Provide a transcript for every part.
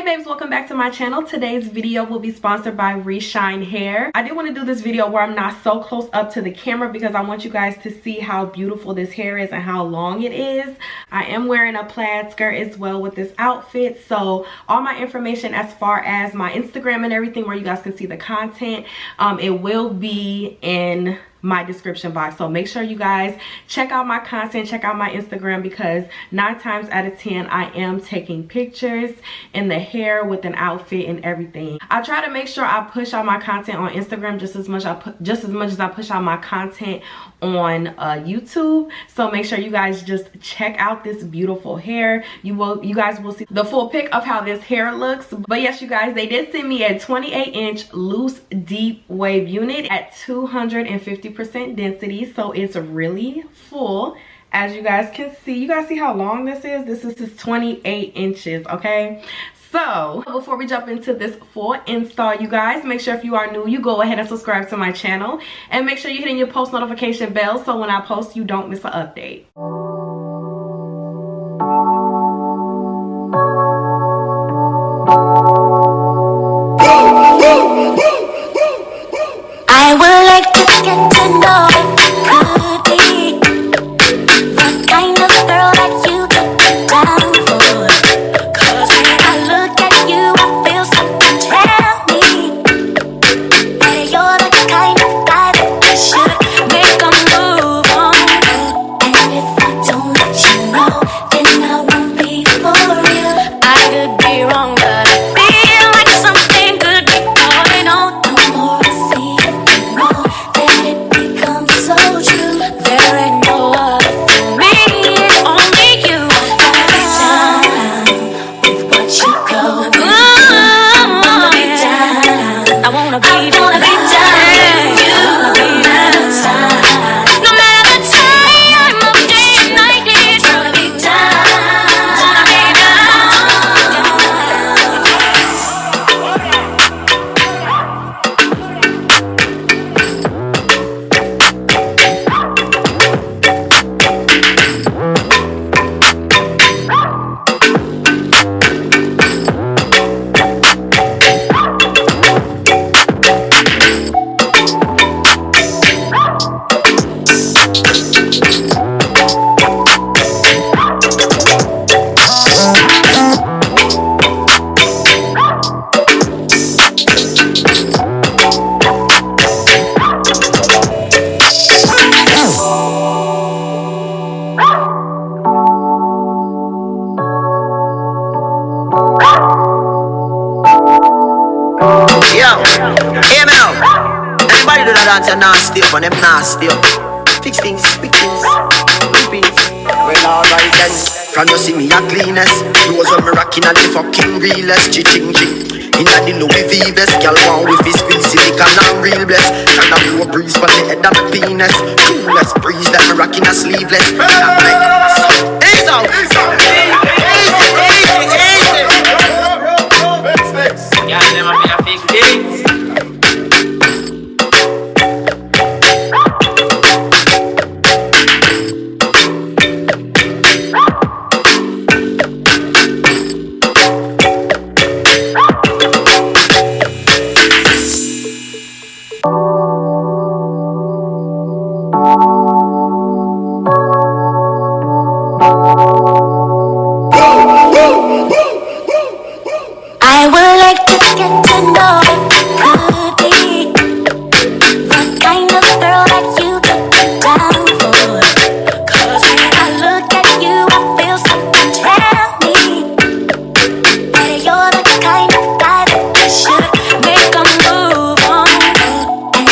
Hey babes, welcome back to my channel. Today's video will be sponsored by Reshine Hair. I did want to do this video where I'm not so close up to the camera because I want you guys to see how beautiful this hair is and how long it is. I am wearing a plaid skirt as well with this outfit, so all my information as far as my Instagram and everything where you guys can see the content, it will be in my description box. So make sure you guys check out my content, check out my Instagram, because 9 times out of 10 I am taking pictures in the hair with an outfit and everything. I try to make sure I push out my content on Instagram just as much as I push out my content on YouTube. So make sure you guys just check out this beautiful hair. You guys will see the full pic of how this hair looks. But yes, you guys, they did send me a 28-inch loose deep wave unit at 250% density, so it's really full. As you guys can see, you guys see how long this is? This is 28 inches, okay? So before we jump into this full install, you guys, make sure if you are new, you go ahead and subscribe to my channel, and make sure you're hitting your post notification bell so when I post you don't miss an update. I would like to get to know if you could be the kind of girl that you could be down for. 'Cause when I look at you, I feel something tell me that you're the kind of guy that I should make a move on. And if I don't let you know, then I won't be for real. I could be wrong, but I feel like something could be going on. The more I see it, then it becomes so true. There ain't no other for me, it's only you. With what you go, I wanna be down. I wanna be down with you. No matter the time of day and night, it's gonna be down. Anybody do that dance and nasty up, and them nasty up. Fix things, quick things, repeat. Well, alright then. From you see me a cleanest, clothes when me rocking and the fucking realest. Ching ching. Inna the Louis V vest, girl want with his squeeze silicone and real blessed. And a blow breeze for the head of my penis. Coolest breeze that me rocking a sleeveless. Ease out, ease out, easy. Yeah, them a be a fix things. I would like to get to know if you could be the kind of girl that you could be down for. 'Cause when I look at you, I feel something tell me that you're the kind of guy that I should make a move on. And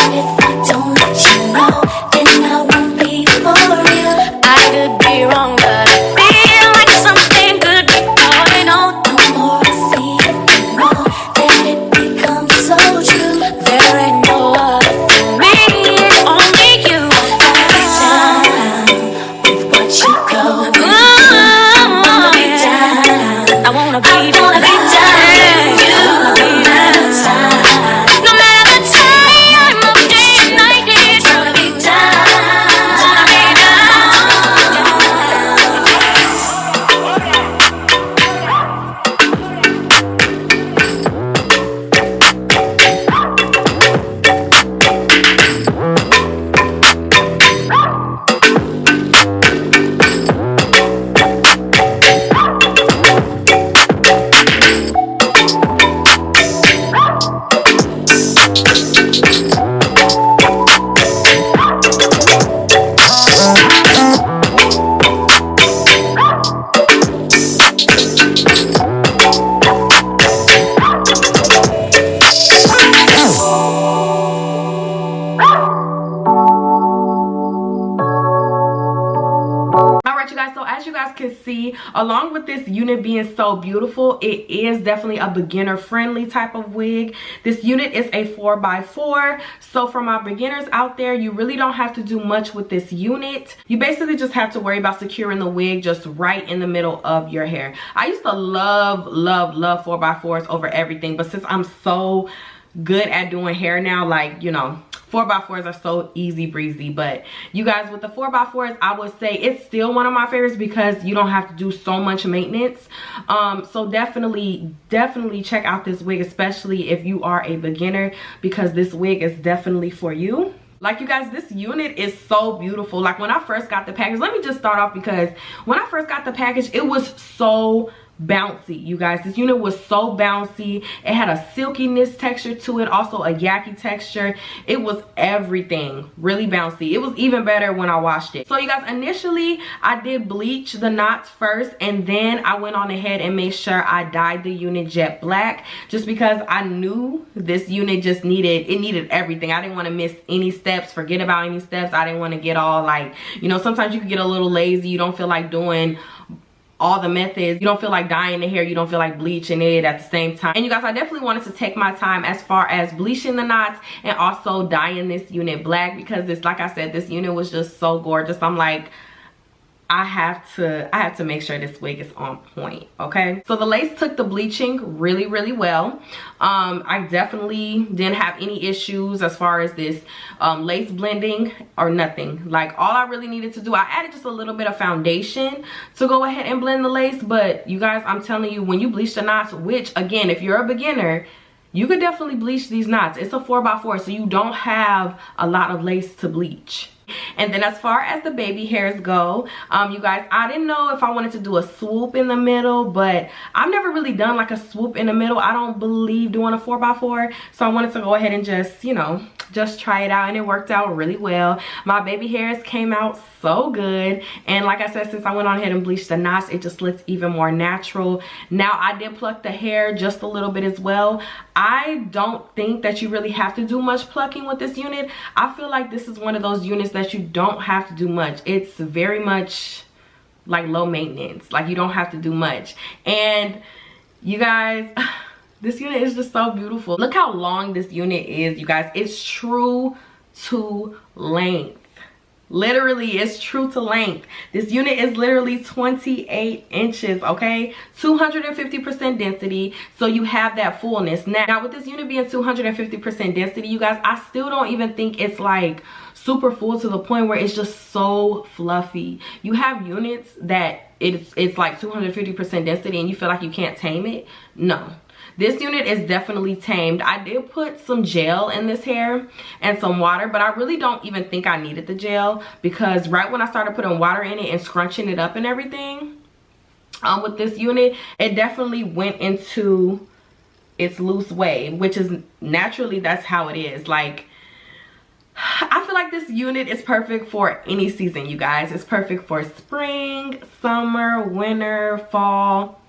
can see, along with this unit being so beautiful, it is definitely a beginner friendly type of wig. This unit is a 4x4, so for my beginners out there, you really don't have to do much with this unit. You basically just have to worry about securing the wig just right in the middle of your hair. I used to love 4x4s over everything, but since I'm so good at doing hair now, like, you know, 4x4s are so easy breezy. But you guys, with the 4x4s, I would say it's still one of my favorites because you don't have to do so much maintenance. So definitely check out this wig, especially if you are a beginner, because this wig is definitely for you. Like, you guys, this unit is so beautiful. Like, when I first got the package, let me just start off, because when I first got the package, it was so bouncy. You guys, this unit was so bouncy. It had a silkiness texture to it, also a yucky texture. It was everything, really bouncy. It was even better when I washed it. So you guys, initially I did bleach the knots first, and then I went on ahead and made sure I dyed the unit jet black, just because I knew this unit just needed everything. I didn't want to miss any steps, forget about any steps. I didn't want to get all, like, you know, sometimes you can get a little lazy. You don't feel like doing all the methods. You don't feel like dyeing the hair, you don't feel like bleaching it at the same time. And you guys, I definitely wanted to take my time as far as bleaching the knots and also dyeing this unit black, because this, like I said, this unit was just so gorgeous. I'm like, I have to make sure this wig is on point. Okay, so the lace took the bleaching really well. I definitely didn't have any issues as far as this lace blending or nothing. Like, all I really needed to do, I added just a little bit of foundation to go ahead and blend the lace. But you guys, I'm telling you, when you bleach the knots, which again, if you're a beginner, you could definitely bleach these knots. It's a 4x4, so you don't have a lot of lace to bleach. And then as far as the baby hairs go, you guys, I didn't know if I wanted to do a swoop in the middle, but I've never really done like a swoop in the middle. I don't believe doing a 4x4, so I wanted to go ahead and just, you know, just try it out, and it worked out really well. My baby hairs came out so good, and like I said, since I went on ahead and bleached the knots, it just looks even more natural. Now, I did pluck the hair just a little bit as well. I don't think that you really have to do much plucking with this unit. I feel like this is one of those units that you don't have to do much. It's very much like low maintenance. Like, you don't have to do much. And you guys, this unit is just so beautiful. Look how long this unit is, you guys. It's true to length. Literally, it's true to length. This unit is literally 28 inches, okay? 250% density, so you have that fullness. Now, with this unit being 250% density, you guys, I still don't even think it's like super full to the point where it's just so fluffy. You have units that it's like 250% density and you feel like you can't tame it. No. This unit is definitely tamed. I did put some gel in this hair and some water, but I really don't even think I needed the gel, because right when I started putting water in it and scrunching it up and everything, with this unit, it definitely went into its loose way, which is naturally, that's how it is. Like, I feel like this unit is perfect for any season, you guys. It's perfect for spring, summer, winter, fall,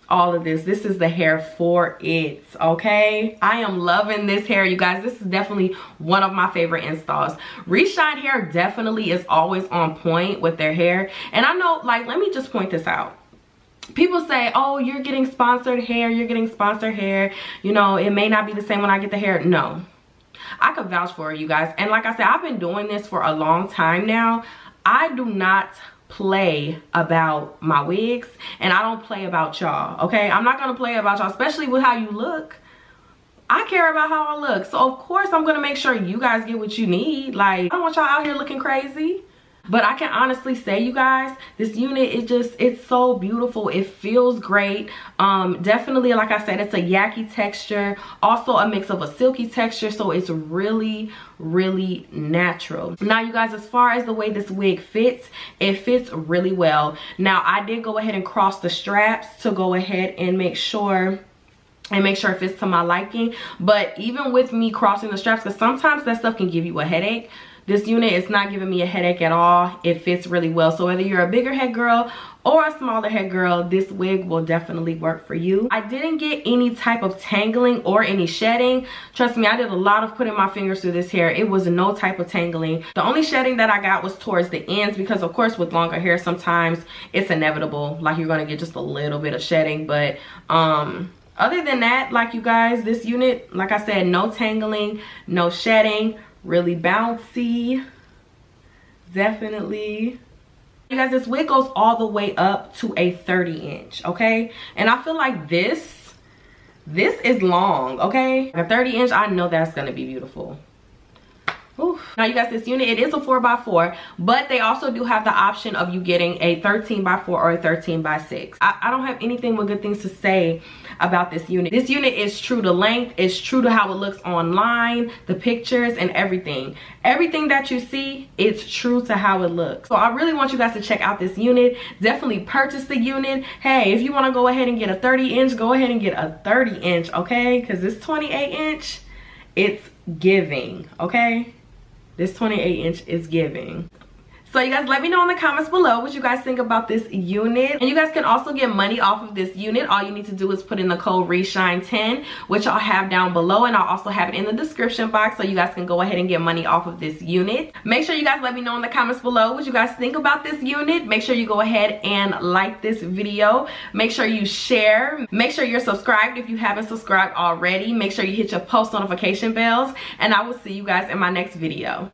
all of this. This is the hair for it, okay? I am loving this hair, you guys. This is definitely one of my favorite installs. Reshine Hair definitely is always on point with their hair. And I know, like, let me just point this out. People say, oh, you're getting sponsored hair, you're getting sponsored hair. You know, it may not be the same when I get the hair. No. I could vouch for it, you guys. And like I said, I've been doing this for a long time now. I do not play about my wigs, and I don't play about y'all, okay? I'm not gonna play about y'all, especially with how you look. I care about how I look, so of course I'm gonna make sure you guys get what you need. Like, I don't want y'all out here looking crazy. But I can honestly say, you guys, this unit is just, it's so beautiful. It feels great. Definitely, like I said, it's a yucky texture, also a mix of a silky texture, so it's really natural. Now, you guys, as far as the way this wig fits, it fits really well. Now, I did go ahead and cross the straps to go ahead and make sure it fits to my liking. But even with me crossing the straps, because sometimes that stuff can give you a headache, This unit is not giving me a headache at all. It fits really well. So whether you're a bigger head girl or a smaller head girl, this wig will definitely work for you. I didn't get any type of tangling or any shedding. Trust me, I did a lot of putting my fingers through this hair. It was no type of tangling. The only shedding that I got was towards the ends, because of course with longer hair sometimes it's inevitable, like you're gonna get just a little bit of shedding. But other than that, like, you guys, this unit, like I said, no tangling, no shedding, really bouncy, definitely. You guys, this wig goes all the way up to a 30-inch, okay? And I feel like this is long, okay? A 30-inch, I know that's gonna be beautiful. Oof. Now you guys, this unit, it is a 4x4, but they also do have the option of you getting a 13x4 or a 13x6. I don't have anything but good things to say about this unit. This unit is true to length. It's true to how it looks online, the pictures and everything. Everything that you see, it's true to how it looks. So I really want you guys to check out this unit. Definitely purchase the unit. Hey, if you want to go ahead and get a 30-inch, go ahead and get a 30-inch, okay? Because this 28-inch, it's giving, okay? This 28-inch is giving. So you guys, let me know in the comments below what you guys think about this unit. And you guys can also get money off of this unit. All you need to do is put in the code RESHINE10, which I'll have down below, and I'll also have it in the description box, so you guys can go ahead and get money off of this unit. Make sure you guys let me know in the comments below what you guys think about this unit. Make sure you go ahead and like this video. Make sure you share. Make sure you're subscribed if you haven't subscribed already. Make sure you hit your post notification bells, and I will see you guys in my next video.